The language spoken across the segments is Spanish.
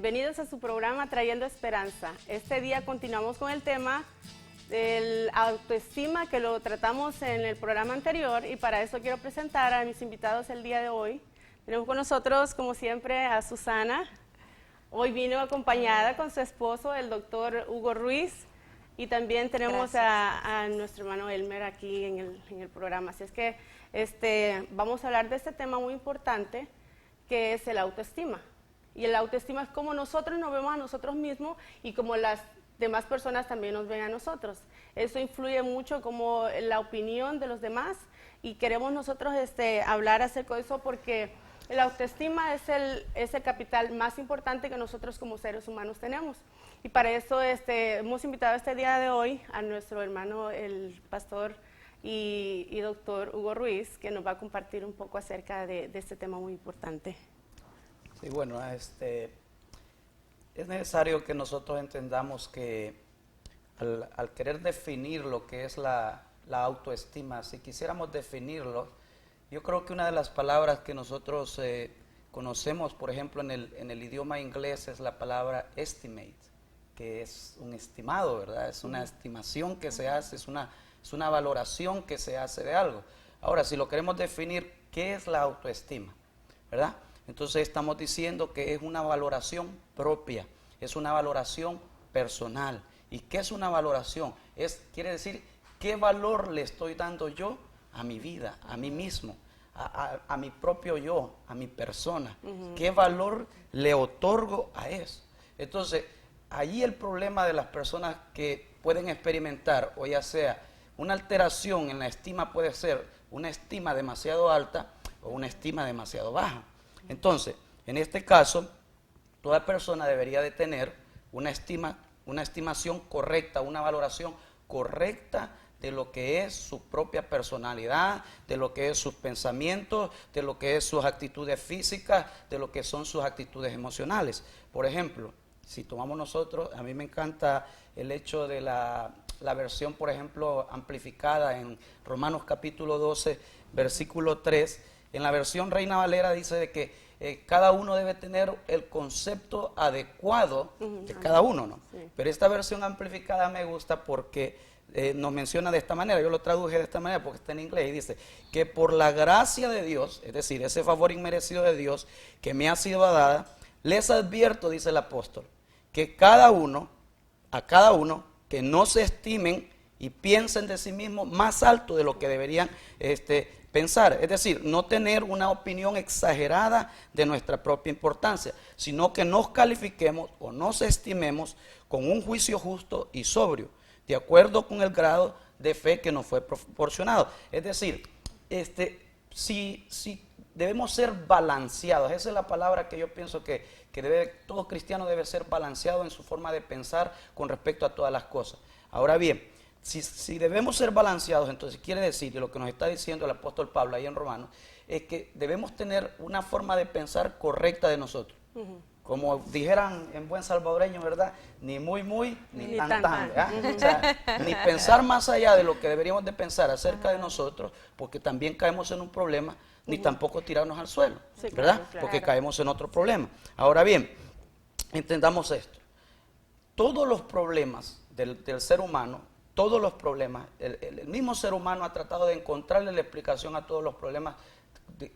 Bienvenidos a su programa Trayendo Esperanza. Este día continuamos con el tema del autoestima que lo tratamos en el programa anterior y para eso quiero presentar a mis invitados el día de hoy. Tenemos con nosotros, como siempre, a Susana. Hoy vino acompañada con su esposo, el doctor Hugo Ruiz, y también tenemos a nuestro hermano Elmer aquí en el programa. Así es que vamos a hablar de este tema muy importante que es el autoestima. Y el autoestima es como nosotros nos vemos a nosotros mismos y como las demás personas también nos ven a nosotros. Eso influye mucho como la opinión de los demás y queremos nosotros hablar acerca de eso porque el autoestima es el capital más importante que nosotros como seres humanos tenemos. Y para eso hemos invitado este día de hoy a nuestro hermano, el pastor y doctor Hugo Ruiz, que nos va a compartir un poco acerca de este tema muy importante. Sí, bueno, es necesario que nosotros entendamos que al querer definir lo que es la autoestima, si quisiéramos definirlo, yo creo que una de las palabras que nosotros conocemos, por ejemplo, en el idioma inglés es la palabra estimate, que es un estimado, ¿verdad? Es una estimación que se hace, es una valoración que se hace de algo. Ahora, si lo queremos definir, ¿qué es la autoestima? ¿Verdad? Entonces estamos diciendo que es una valoración propia, es una valoración personal. ¿Y qué es una valoración? Quiere decir, ¿qué valor le estoy dando yo a mi vida, a mí mismo, a mi propio yo, a mi persona? ¿Qué valor le otorgo a eso? Entonces, allí el problema de las personas que pueden experimentar, o ya sea una alteración en la estima, puede ser una estima demasiado alta o una estima demasiado baja. Entonces, en este caso, toda persona debería de tener una estimación correcta, una valoración correcta de lo que es su propia personalidad, de lo que es sus pensamientos, de lo que es sus actitudes físicas, de lo que son sus actitudes emocionales. Por ejemplo, si tomamos nosotros, a mí me encanta el hecho de la versión, por ejemplo, amplificada en Romanos capítulo 12, versículo 3, en la versión Reina Valera dice de que cada uno debe tener el concepto adecuado de cada uno, ¿no? Sí. Pero esta versión amplificada me gusta porque nos menciona de esta manera, yo lo traduje de esta manera porque está en inglés y dice que por la gracia de Dios, es decir, ese favor inmerecido de Dios que me ha sido dada, les advierto, dice el apóstol, que a cada uno que no se estimen y piensen de sí mismos más alto de lo que deberían pensar, es decir, no tener una opinión exagerada de nuestra propia importancia, sino que nos califiquemos o nos estimemos con un juicio justo y sobrio, de acuerdo con el grado de fe que nos fue proporcionado. Es decir, si debemos ser balanceados, esa es la palabra que yo pienso que todo cristiano debe ser balanceado en su forma de pensar con respecto a todas las cosas. Ahora bien, si debemos ser balanceados, entonces quiere decir, de lo que nos está diciendo el apóstol Pablo ahí en Romanos, es que debemos tener una forma de pensar correcta de nosotros. Como dijeran en buen salvadoreño, ¿verdad? Ni muy, ni tan, ¿verdad? O sea, ni pensar más allá de lo que deberíamos de pensar acerca de nosotros, porque también caemos en un problema, ni tampoco tirarnos al suelo, sí, ¿verdad? Claro. Porque caemos en otro problema. Ahora bien, entendamos esto. Todos los problemas del ser humano, todos los problemas, el mismo ser humano ha tratado de encontrarle la explicación a todos los problemas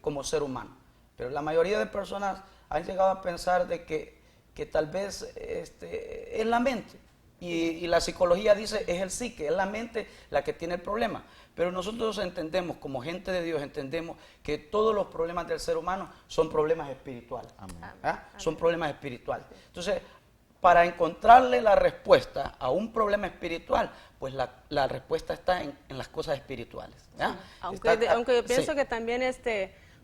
como ser humano. Pero la mayoría de personas han llegado a pensar de que tal vez es la mente. Y la psicología dice es el psique, es la mente la que tiene el problema. Pero nosotros entendemos, como gente de Dios, entendemos que todos los problemas del ser humano son problemas espirituales. ¿Ah? Son problemas espirituales. Entonces, para encontrarle la respuesta a un problema espiritual, pues la respuesta está en las cosas espirituales. ¿Ya? Sí. Aunque yo pienso que también,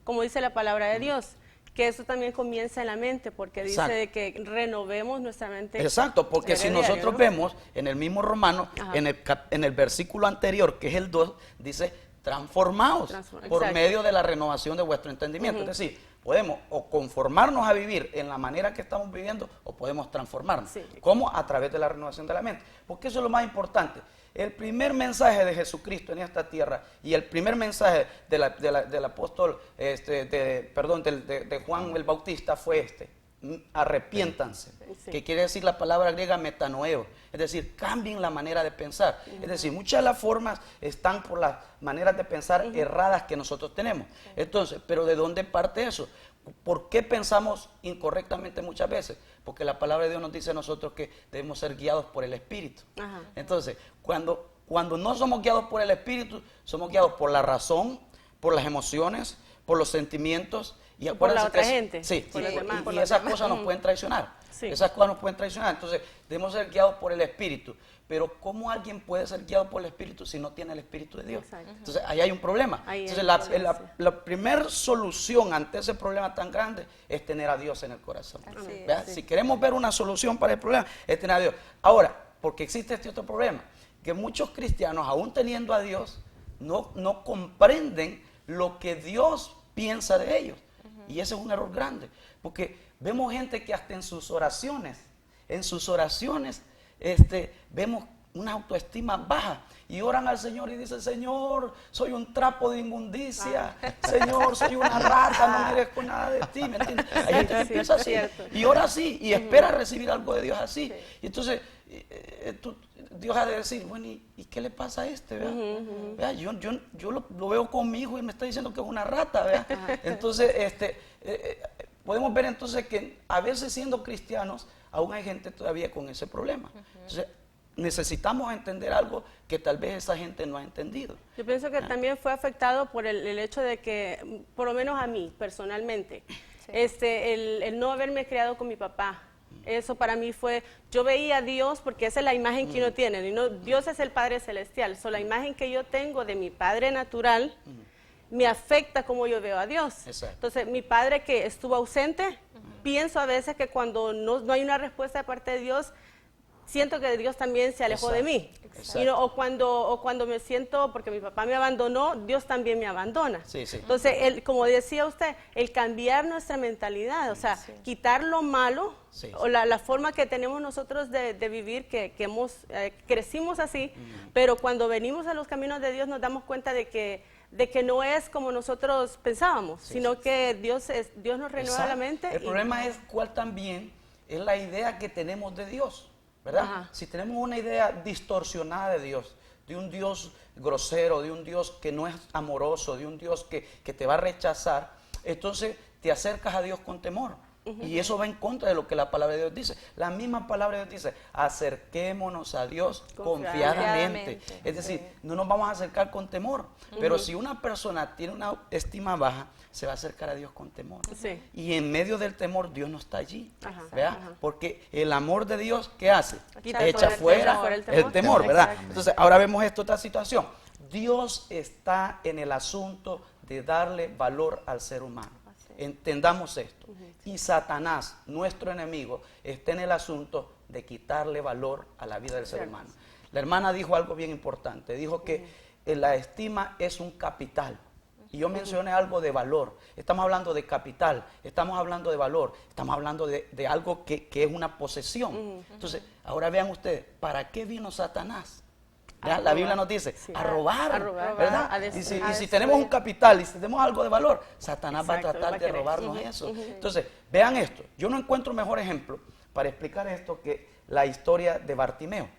como dice la palabra de Dios, que eso también comienza en la mente, porque dice de que renovemos nuestra mente. Exacto, porque si nosotros vemos en el mismo Romano, en el versículo anterior, que es el 2, dice, transformaos por medio de la renovación de vuestro entendimiento. Es decir, podemos o conformarnos a vivir en la manera que estamos viviendo o podemos transformarnos. Sí. ¿Cómo? A través de la renovación de la mente. Porque eso es lo más importante. El primer mensaje de Jesucristo en esta tierra y el primer mensaje del apóstol, de Juan el Bautista fue arrepiéntanse, Sí. que quiere decir la palabra griega metanoeo, es decir, cambien la manera de pensar. Es decir, muchas de las formas están por las maneras de pensar erradas que nosotros tenemos. Entonces, ¿pero de dónde parte eso? ¿Por qué pensamos incorrectamente muchas veces? Porque la palabra de Dios nos dice a nosotros que debemos ser guiados por el Espíritu. Ajá. Entonces, cuando no somos guiados por el Espíritu, somos guiados por la razón, por las emociones, por los sentimientos. Y por la acuérdense otra que gente, sí, por los demás. y esas cosas nos pueden traicionar. Sí. Esas cosas nos pueden traicionar. Entonces, debemos ser guiados por el Espíritu. Pero ¿cómo alguien puede ser guiado por el Espíritu si no tiene el Espíritu de Dios? Exacto. Entonces, ahí hay un problema. Ahí Entonces, hay un problema, sí. la primera solución ante ese problema tan grande es tener a Dios en el corazón. Así es. ¿Verdad? Si queremos ver una solución para el problema, es tener a Dios. Ahora, porque existe este otro problema, que muchos cristianos, aún teniendo a Dios, no comprenden lo que Dios piensa de ellos. Y ese es un error grande, porque vemos gente que hasta en sus oraciones, vemos una autoestima baja y oran al Señor y dicen: Señor, soy un trapo de inmundicia, Señor, soy una rata, no merezco nada de ti, ¿me entiendes? Hay gente que Sí, piensa así cierto. y ora así y espera recibir algo de Dios así. Y entonces Dios ha de decir: bueno, ¿y qué le pasa a este? ¿Vea? Yo lo veo con mi hijo y me está diciendo que es una rata, ¿vea? Entonces, podemos ver entonces que a veces, siendo cristianos, aún hay gente todavía con ese problema. Entonces, necesitamos entender algo que tal vez esa gente no ha entendido. Yo pienso que también fue afectado por el hecho de que, por lo menos a mí personalmente, el no haberme criado con mi papá. Eso para mí fue, yo veía a Dios, porque esa es la imagen que uno tiene, y no, Dios es el Padre Celestial, la imagen que yo tengo de mi Padre natural me afecta como yo veo a Dios. Exacto. Entonces, mi padre que estuvo ausente, pienso a veces que cuando no hay una respuesta de parte de Dios, siento que Dios también se alejó de mí. Exacto. Y o cuando me siento, porque mi papá me abandonó, Dios también me abandona. Sí, sí. Entonces, como decía usted, el cambiar nuestra mentalidad, o sea, quitar lo malo, Sí, o la forma que tenemos nosotros de vivir, que crecimos así, pero cuando venimos a los caminos de Dios nos damos cuenta de que no es como nosotros pensábamos, sino que Dios nos renueva la mente. El problema es cuál también es la idea que tenemos de Dios, ¿verdad? Ajá. Si tenemos una idea distorsionada de Dios, de un Dios grosero, de un Dios que no es amoroso, de un Dios que te va a rechazar, entonces te acercas a Dios con temor. Y eso va en contra de lo que la palabra de Dios dice. La misma palabra de Dios dice: acerquémonos a Dios confiadamente. Es decir, no nos vamos a acercar con temor. Pero si una persona tiene una estima baja, se va a acercar a Dios con temor. Sí. Y en medio del temor, Dios no está allí. Ajá. ¿Verdad? Ajá. Porque el amor de Dios, ¿qué hace? Quita Echa fuera el temor, ¿verdad? Exacto. Entonces, ahora vemos otra situación. Dios está en el asunto de darle valor al ser humano. Entendamos esto. Y Satanás, nuestro enemigo, está en el asunto de quitarle valor a la vida del ser humano. La hermana dijo algo bien importante. Dijo que la estima es un capital. Y yo mencioné algo de valor. Estamos hablando de capital, estamos hablando de valor, estamos hablando de algo que es una posesión. Entonces, ahora vean ustedes, ¿para qué vino Satanás? La Biblia nos dice, a robar, ¿verdad? Y si tenemos un capital y si tenemos algo de valor, Satanás va a tratar de robarnos eso. Entonces, vean esto. Yo no encuentro mejor ejemplo para explicar esto que la historia de Bartimeo.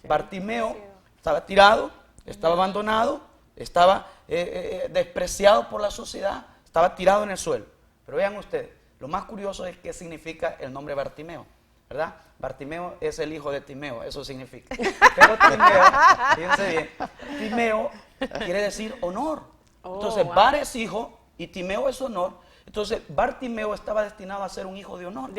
Bartimeo estaba tirado, estaba abandonado, estaba despreciado por la sociedad, estaba tirado en el suelo. Pero vean ustedes, lo más curioso es qué significa el nombre Bartimeo, ¿verdad? Bartimeo es el hijo de Timeo, eso significa. Pero Timeo, fíjense bien, Timeo quiere decir honor. Entonces, Bar es hijo y Timeo es honor. Entonces, Bartimeo estaba destinado a ser un hijo de honor.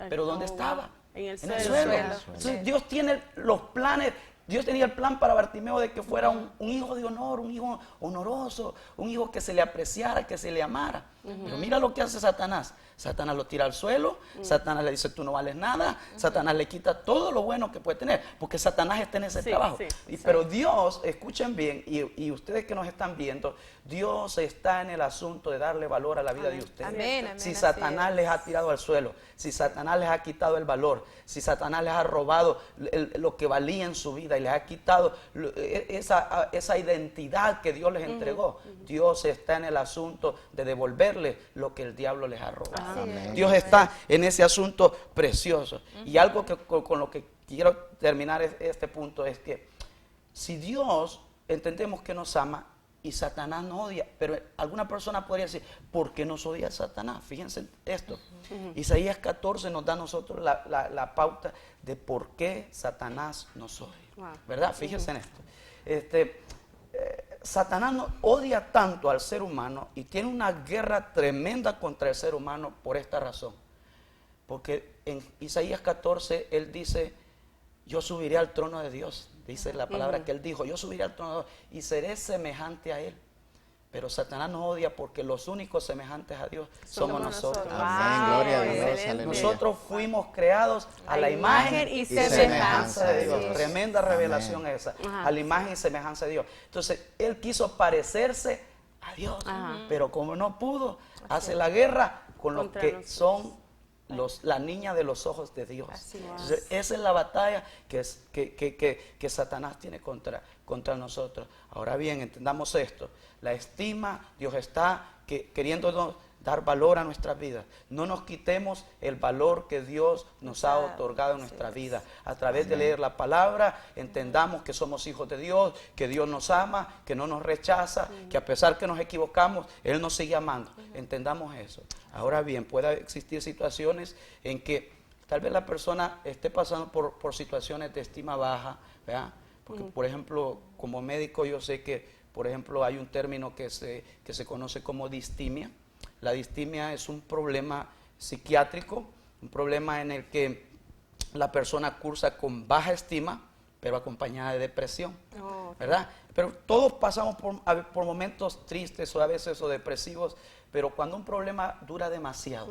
Pero ¿dónde estaba? En el suelo. Entonces, Dios tiene los planes. Dios tenía el plan para Bartimeo de que fuera un hijo de honor, un hijo honoroso, un hijo que se le apreciara, que se le amara. Pero mira lo que hace Satanás. Satanás lo tira al suelo, Satanás le dice: tú no vales nada, Satanás le quita todo lo bueno que puede tener, porque Satanás está en ese trabajo. Pero Dios, escuchen bien, y ustedes que nos están viendo, Dios está en el asunto de darle valor a la vida de ustedes. Amén, Si Satanás les ha tirado al suelo, si Satanás les ha quitado el valor, si Satanás les ha robado lo que valía en su vida, vida y les ha quitado esa identidad que Dios les entregó. Dios está en el asunto de devolverles lo que el diablo les ha robado. Dios está en ese asunto precioso. Y algo que con lo que quiero terminar este punto es que si Dios entendemos que nos ama y Satanás nos odia, pero alguna persona podría decir, ¿por qué nos odia Satanás? Fíjense esto. Isaías 14 nos da a nosotros la pauta de por qué Satanás nos odia. ¿Verdad? Fíjense en esto. Satanás nos odia tanto al ser humano y tiene una guerra tremenda contra el ser humano por esta razón. Porque en Isaías 14 él dice, yo subiré al trono de Dios. Dice la palabra que él dijo, yo subiré al trono de Dios y seré semejante a él. Pero Satanás nos odia porque los únicos semejantes a Dios somos nosotros. Amén, gloria a Dios, aleluya. Nosotros fuimos creados a la imagen y semejanza de Dios. Tremenda revelación esa, a la imagen y semejanza de Dios. Entonces, él quiso parecerse a Dios, pero como no pudo, hace la guerra con los que son la niña de los ojos de Dios. Entonces, esa es la batalla que Satanás tiene contra nosotros. Ahora bien, entendamos esto. La estima, Dios está queriéndonos dar valor a nuestras vidas. No nos quitemos el valor que Dios nos ha otorgado en nuestra vida. A través de leer la palabra, entendamos que somos hijos de Dios, que Dios nos ama, que no nos rechaza, que a pesar que nos equivocamos, Él nos sigue amando. Entendamos eso. Ahora bien, puede existir situaciones en que tal vez la persona esté pasando por situaciones de estima baja, ¿verdad? Porque, por ejemplo, como médico yo sé que, por ejemplo, hay un término que se conoce como distimia. La distimia es un problema psiquiátrico, un problema en el que la persona cursa con baja estima, pero acompañada de depresión, ¿verdad? Pero todos pasamos por momentos tristes o a veces depresivos, pero cuando un problema dura demasiado.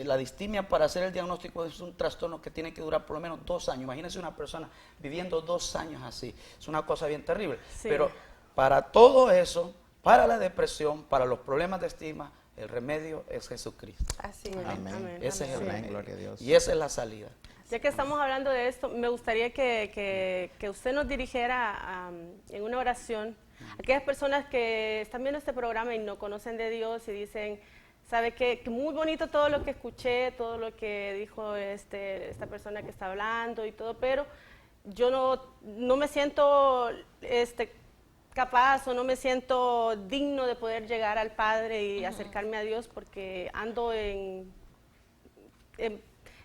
La distimia, para hacer el diagnóstico, es un trastorno que tiene que durar por lo menos 2 años. Imagínense una persona viviendo 2 años así. Es una cosa bien terrible. Sí. Pero para todo eso, para la depresión, para los problemas de estima, el remedio es Jesucristo. Así es. Amén. Ese es el remedio. Gloria a Dios. Y esa es la salida. Ya que estamos hablando de esto, me gustaría que usted nos dirigiera en una oración a aquellas personas que están viendo este programa y no conocen de Dios y dicen, ¿sabe qué? Que muy bonito todo lo que escuché, todo lo que dijo esta persona que está hablando y todo, pero yo no me siento capaz o no me siento digno de poder llegar al Padre y acercarme a Dios porque ando en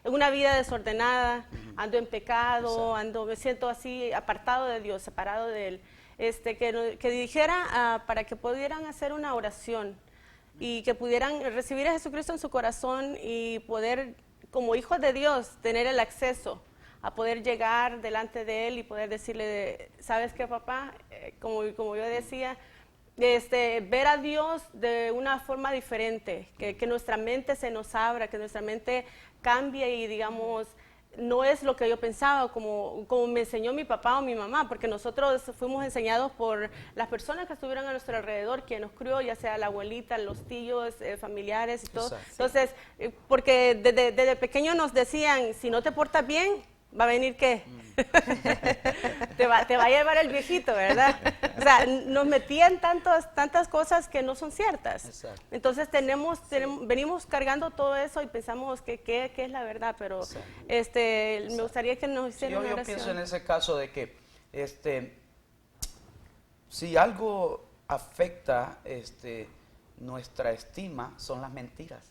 una vida desordenada, ando en pecado, me siento así apartado de Dios, separado de Él. Que dijera para que pudieran hacer una oración y que pudieran recibir a Jesucristo en su corazón y poder, como hijos de Dios, tener el acceso a poder llegar delante de Él y poder decirle, ¿sabes qué, papá? Como yo decía, ver a Dios de una forma diferente, que nuestra mente se nos abra, que nuestra mente cambie y digamos, no es lo que yo pensaba, como me enseñó mi papá o mi mamá, porque nosotros fuimos enseñados por las personas que estuvieron a nuestro alrededor, quien nos crió, ya sea la abuelita, los tíos, familiares y todo. Exacto. Entonces, porque desde pequeños nos decían, si no te portas bien, ¿va a venir qué? te va a llevar el viejito, ¿verdad? O sea, nos metían tantas cosas que no son ciertas. Exacto. Entonces venimos cargando todo eso y pensamos que es la verdad, pero me gustaría que nos hicieran una oración. Yo pienso en ese caso de que si algo afecta nuestra estima son las mentiras.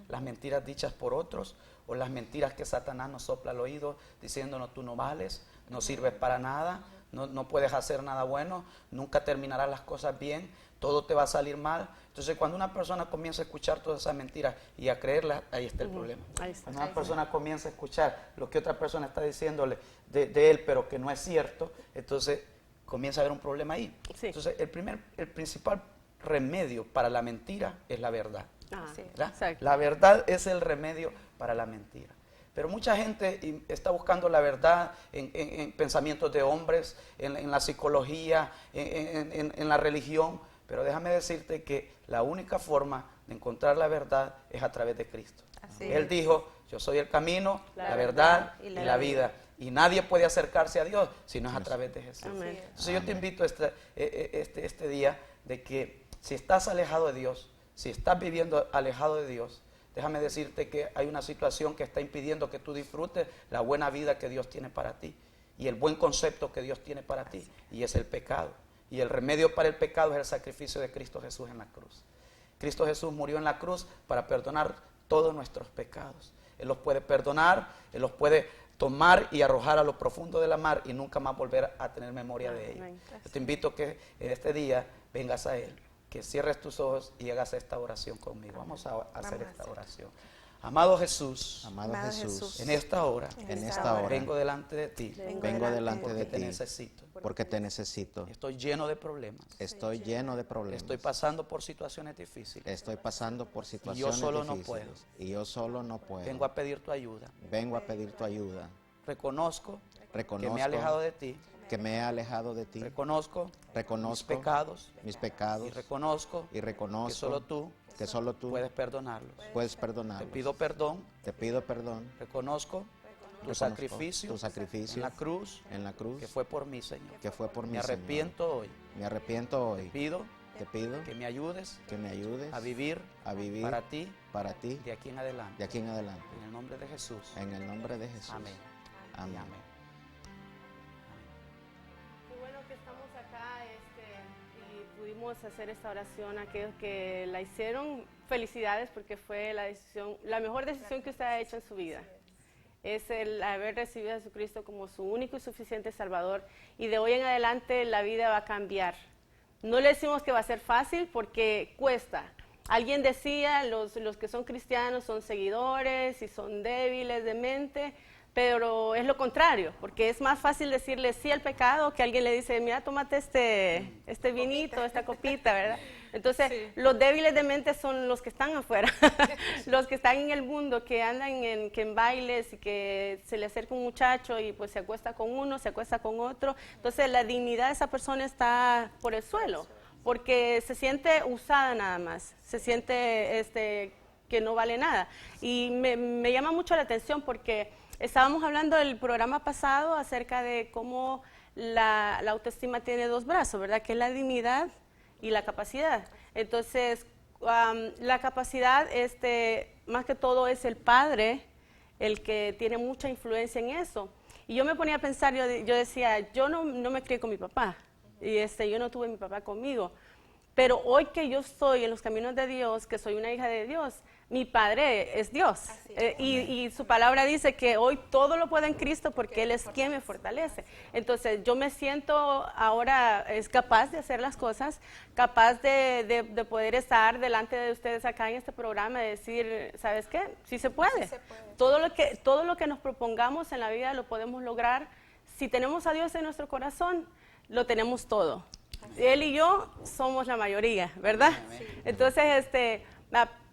Las mentiras dichas por otros o las mentiras que Satanás nos sopla al oído diciéndonos tú no vales, no sirves para nada, no puedes hacer nada bueno, nunca terminarás las cosas bien, todo te va a salir mal. Entonces cuando una persona comienza a escuchar todas esas mentiras y a creerlas, ahí está el problema. Cuando una persona comienza a escuchar lo que otra persona está diciéndole de él pero que no es cierto, entonces comienza a haber un problema ahí. Sí. Entonces el principal remedio para la mentira es la verdad. La verdad es el remedio para la mentira. Pero mucha gente está buscando la verdad en pensamientos de hombres, en la psicología, en la religión. Pero déjame decirte que la única forma de encontrar la verdad es a través de Cristo. Él dijo, yo soy el camino, la verdad y la vida. y nadie puede acercarse a Dios si no es a través de Jesús. Amén. Entonces yo te invito este día de que si estás alejado de Dios, si estás viviendo alejado de Dios, déjame decirte que hay una situación que está impidiendo que tú disfrutes la buena vida que Dios tiene para ti y el buen concepto que Dios tiene para ti, y es el pecado. Y el remedio para el pecado es el sacrificio de Cristo Jesús en la cruz. Cristo Jesús murió en la cruz para perdonar todos nuestros pecados. Él los puede perdonar, Él los puede tomar y arrojar a lo profundo de la mar y nunca más volver a tener memoria de ello. Yo te invito a que en este día vengas a Él, que cierres tus ojos y hagas esta oración conmigo. Vamos a hacer esta oración. Amado Jesús, en esta hora, vengo delante de ti, porque te necesito. Estoy lleno de problemas. Estoy pasando por situaciones difíciles. Y yo solo no puedo. Vengo a pedir tu ayuda. Reconozco que me he alejado de ti. Reconozco mis pecados. Y reconozco que solo tú puedes perdonarlos. Te pido perdón. Reconozco tu sacrificio en la cruz, que fue por mí, Señor. Me arrepiento hoy. Te pido que me ayudes a vivir para ti de aquí en adelante. En el nombre de Jesús. Amén. Amén. Qué bueno que estamos acá y pudimos hacer esta oración. Aquellos que la hicieron, felicidades, porque fue la mejor decisión que usted ha hecho en su vida. Es el haber recibido a Jesucristo como su único y suficiente Salvador, y de hoy en adelante la vida va a cambiar. No le decimos que va a ser fácil porque cuesta. Alguien decía, los que son cristianos son seguidores y son débiles de mente, pero es lo contrario, porque es más fácil decirle sí al pecado que alguien le dice, mira, tómate este vinito, esta copita, ¿verdad? Entonces, sí, los débiles de mente son los que están afuera, los que están en el mundo, que andan en bailes y que se le acerca un muchacho y pues se acuesta con uno, se acuesta con otro. Entonces, la dignidad de esa persona está por el suelo, porque se siente usada nada más, se siente que no vale nada. Y me llama mucho la atención porque estábamos hablando del programa pasado acerca de cómo la autoestima tiene dos brazos, ¿verdad? Que es la dignidad y la capacidad. Entonces, la capacidad, más que todo, es el padre el que tiene mucha influencia en eso. Y yo me ponía a pensar, yo decía, yo no me crié con mi papá, y yo no tuve mi papá conmigo. Pero hoy que yo estoy en los caminos de Dios, que soy una hija de Dios, mi Padre es Dios. Y su palabra dice que hoy todo lo puedo en Cristo porque Él es quien me fortalece. Entonces yo me siento ahora capaz de hacer las cosas, capaz de poder estar delante de ustedes acá en este programa y decir, ¿sabes qué? Sí se puede. Sí se puede. Todo lo que nos propongamos en la vida lo podemos lograr. Si tenemos a Dios en nuestro corazón, lo tenemos todo. Él y yo somos la mayoría, ¿verdad? Sí. Entonces,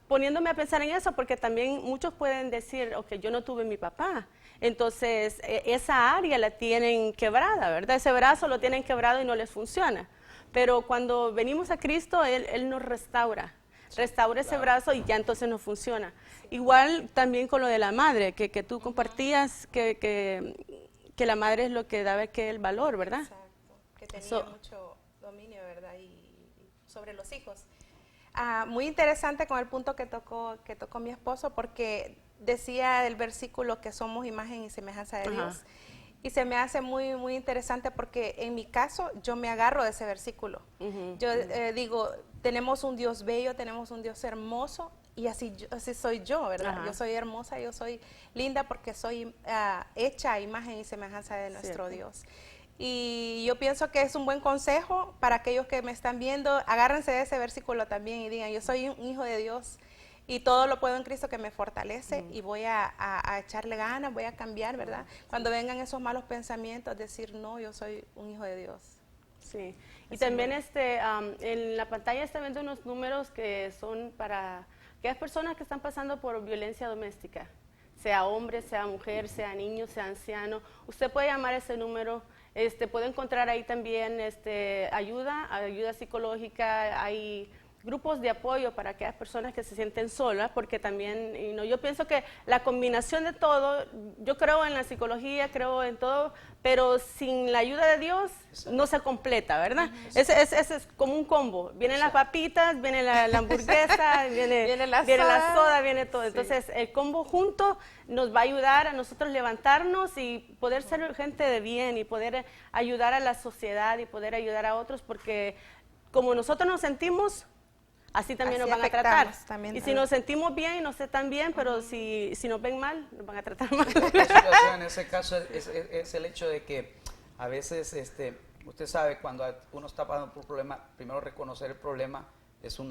poniéndome a pensar en eso, porque también muchos pueden decir, ok, yo no tuve mi papá, entonces esa área la tienen quebrada, ¿verdad? Ese brazo lo tienen quebrado y no les funciona. Pero cuando venimos a Cristo, Él nos restaura ese brazo y ya entonces nos funciona. Sí. Igual también con lo de la madre, que tú compartías, que la madre es lo que da el valor, ¿verdad? Exacto, que tenía mucho dominio, ¿verdad? Y sobre los hijos. Muy interesante con el punto que tocó mi esposo, porque decía el versículo que somos imagen y semejanza de Dios. Y se me hace muy, muy interesante porque en mi caso yo me agarro de ese versículo. Yo digo, tenemos un Dios bello, tenemos un Dios hermoso, y así soy yo, ¿verdad? Yo soy hermosa, yo soy linda porque soy hecha a imagen y semejanza de nuestro Dios. Y yo pienso que es un buen consejo para aquellos que me están viendo. Agárrense de ese versículo también y digan, yo soy un hijo de Dios y todo lo puedo en Cristo que me fortalece, y voy a echarle ganas, voy a cambiar, ¿verdad? Cuando vengan esos malos pensamientos, decir, no, yo soy un hijo de Dios. Sí, y también en la pantalla están viendo unos números que son para aquellas personas que están pasando por violencia doméstica, sea hombre, sea mujer, sea niño, sea anciano. Usted puede llamar a ese número. Puede encontrar ahí también ayuda psicológica, hay grupos de apoyo para aquellas personas que se sienten solas, porque también, yo pienso que la combinación de todo, yo creo en la psicología, creo en todo, pero sin la ayuda de Dios no se completa, ¿verdad? Ese es como un combo. Vienen las papitas, viene la hamburguesa, viene la soda, viene todo. Entonces, el combo junto nos va a ayudar a nosotros levantarnos y poder ser gente de bien y poder ayudar a la sociedad y poder ayudar a otros, porque como nosotros nos sentimos, así también nos van a tratar. Y si nos sentimos bien, nos están bien, pero si nos ven mal, nos van a tratar mal. En ese caso es el hecho de que a veces, usted sabe, cuando uno está pasando por un problema, primero reconocer el problema es un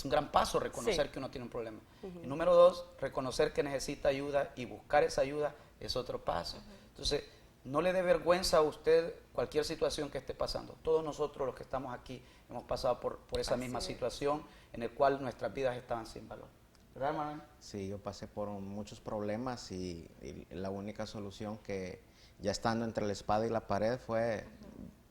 gran paso, reconocer que uno tiene un problema. Y número 2, reconocer que necesita ayuda y buscar esa ayuda es otro paso. Entonces, no le dé vergüenza a usted cualquier situación que esté pasando. Todos nosotros los que estamos aquí hemos pasado por esa misma situación en la cual nuestras vidas estaban sin valor. ¿Verdad, hermano? Sí, yo pasé por muchos problemas y la única solución que, ya estando entre la espada y la pared, fue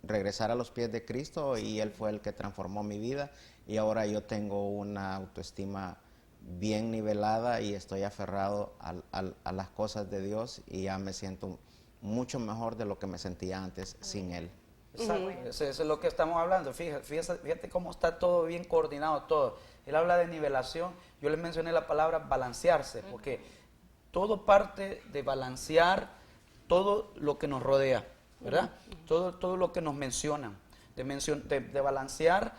regresar a los pies de Cristo, y Él fue el que transformó mi vida, y ahora yo tengo una autoestima bien nivelada y estoy aferrado a las cosas de Dios, y ya me siento mucho mejor de lo que me sentía antes sin Él. Exacto, eso es lo que estamos hablando. Fíjate cómo está todo bien coordinado todo. Él habla de nivelación. Yo les mencioné la palabra balancearse, porque todo parte de balancear todo lo que nos rodea, ¿verdad? Todo lo que nos mencionan, de balancear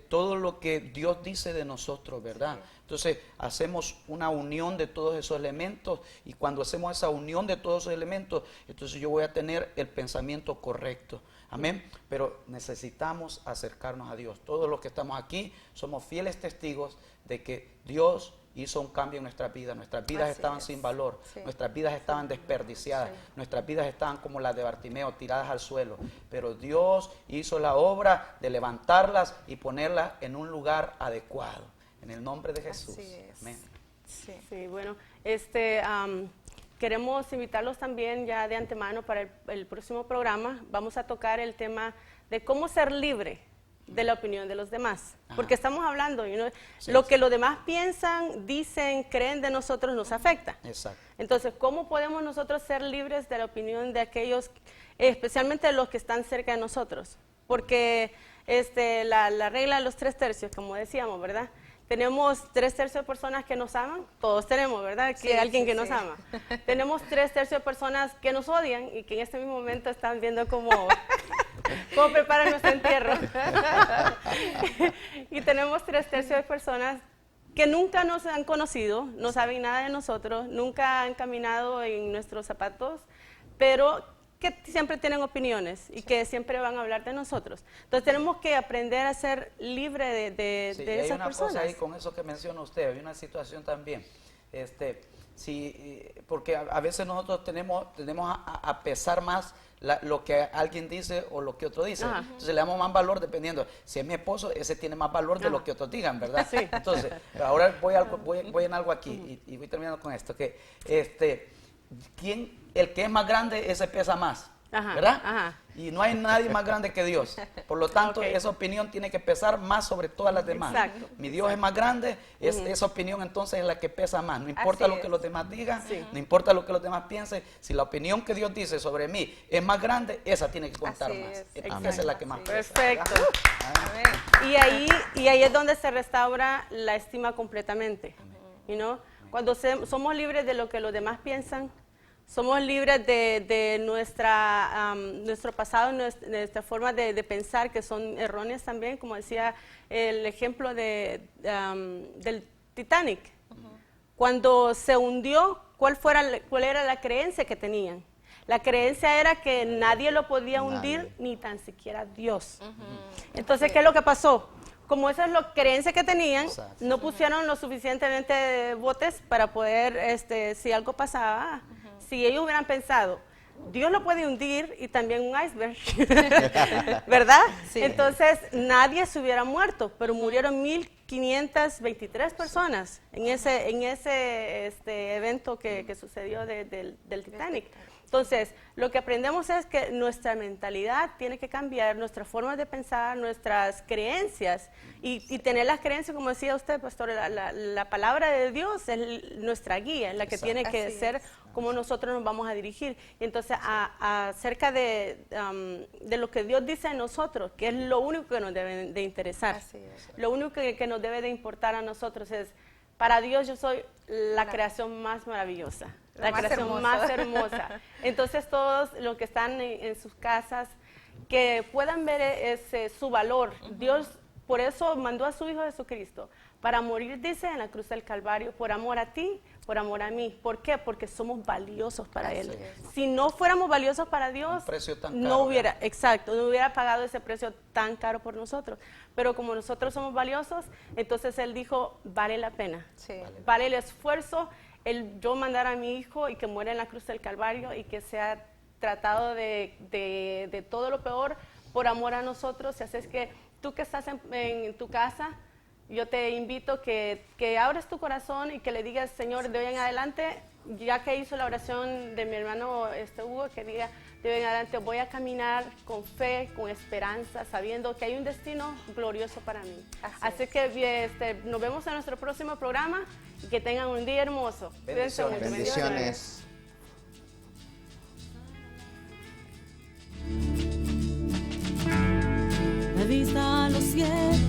todo lo que Dios dice de nosotros, ¿verdad? Entonces hacemos una unión de todos esos elementos, y cuando hacemos esa unión de todos esos elementos, entonces yo voy a tener el pensamiento correcto. Amén. Pero necesitamos acercarnos a Dios. Todos los que estamos aquí somos fieles testigos de que Dios hizo un cambio en nuestras vidas. Nuestras vidas estaban sin valor, nuestras vidas estaban desperdiciadas, nuestras vidas estaban como las de Bartimeo, tiradas al suelo. Pero Dios hizo la obra de levantarlas y ponerlas en un lugar adecuado. En el nombre de Jesús. Amén. Sí, bueno, queremos invitarlos también ya de antemano para el próximo programa. Vamos a tocar el tema de cómo ser libre de la opinión de los demás. Porque estamos hablando, lo que los demás piensan, dicen, creen de nosotros nos afecta. Exacto. Entonces, ¿cómo podemos nosotros ser libres de la opinión de aquellos, especialmente de los que están cerca de nosotros? Porque la regla de los 3 tercios, como decíamos, ¿verdad? Tenemos 3 tercios de personas que nos aman, todos tenemos, ¿verdad? Que alguien que nos ama. Tenemos 3 tercios de personas que nos odian y que en este mismo momento están viendo cómo preparan nuestro entierro. Y tenemos 3 tercios de personas que nunca nos han conocido, no saben nada de nosotros, nunca han caminado en nuestros zapatos, pero que siempre tienen opiniones y que siempre van a hablar de nosotros. Entonces tenemos que aprender a ser libre de esas personas. Hay una cosa ahí con eso que menciona usted, hay una situación también, porque a veces nosotros tenemos a pesar más lo que alguien dice o lo que otro dice. Entonces le damos más valor dependiendo. Si es mi esposo, ese tiene más valor de lo que otros digan, ¿verdad? Sí. Entonces, ahora voy en algo aquí y voy terminando con esto, que el que es más grande, ese pesa más, ¿verdad? Y no hay nadie más grande que Dios. Por lo tanto, esa opinión tiene que pesar más sobre todas las demás. Exacto. Mi Dios es más grande, esa opinión entonces es la que pesa más. No importa lo que los demás digan, no importa lo que los demás piensen. Si la opinión que Dios dice sobre mí es más grande, esa tiene que contar más. Esa es la que más pesa. Perfecto. Y ahí es donde se restaura la estima completamente. Cuando somos libres de lo que los demás piensan, somos libres de nuestro pasado, nuestra forma de pensar, que son erróneas también, como decía el ejemplo del Titanic. Cuando se hundió, ¿cuál era la creencia que tenían? La creencia era que nadie lo podía hundir, ni tan siquiera Dios. Entonces, ¿qué es lo que pasó? Como esa es la creencia que tenían, no pusieron lo suficientemente botes para poder, si algo pasaba, si ellos hubieran pensado, Dios lo puede hundir y también un iceberg, ¿verdad? Sí. Entonces nadie se hubiera muerto, pero murieron 1,523 personas en ese evento que sucedió del Titanic. Entonces, lo que aprendemos es que nuestra mentalidad tiene que cambiar, nuestra forma de pensar, nuestras creencias y tener las creencias, como decía usted, pastor, la palabra de Dios es nuestra guía, la que tiene que ser como nosotros nos vamos a dirigir. Y entonces, acerca de lo que Dios dice en nosotros, que es lo único que nos debe de interesar, lo único que nos debe de importar a nosotros es, para Dios yo soy la creación más maravillosa. La creación más hermosa. Entonces todos los que están en sus casas, que puedan ver su valor. Dios por eso mandó a su Hijo Jesucristo, para morir, dice, en la cruz del Calvario, por amor a ti, por amor a mí. ¿Por qué? Porque somos valiosos para Él. Si no fuéramos valiosos para Dios, no hubiera pagado ese precio tan caro por nosotros. Pero como nosotros somos valiosos, entonces Él dijo, vale la pena. Vale el esfuerzo, yo mandar a mi hijo y que muera en la cruz del Calvario y que sea tratado de todo lo peor por amor a nosotros. Y así es que tú que estás en tu casa, yo te invito que abras tu corazón y que le digas, Señor, de hoy en adelante, ya que hizo la oración de mi hermano Hugo, que diga, de hoy en adelante voy a caminar con fe, con esperanza, sabiendo que hay un destino glorioso para mí. Así que nos vemos en nuestro próximo programa y que tengan un día hermoso. Bendiciones. Bendiciones. Me vista a los cielos.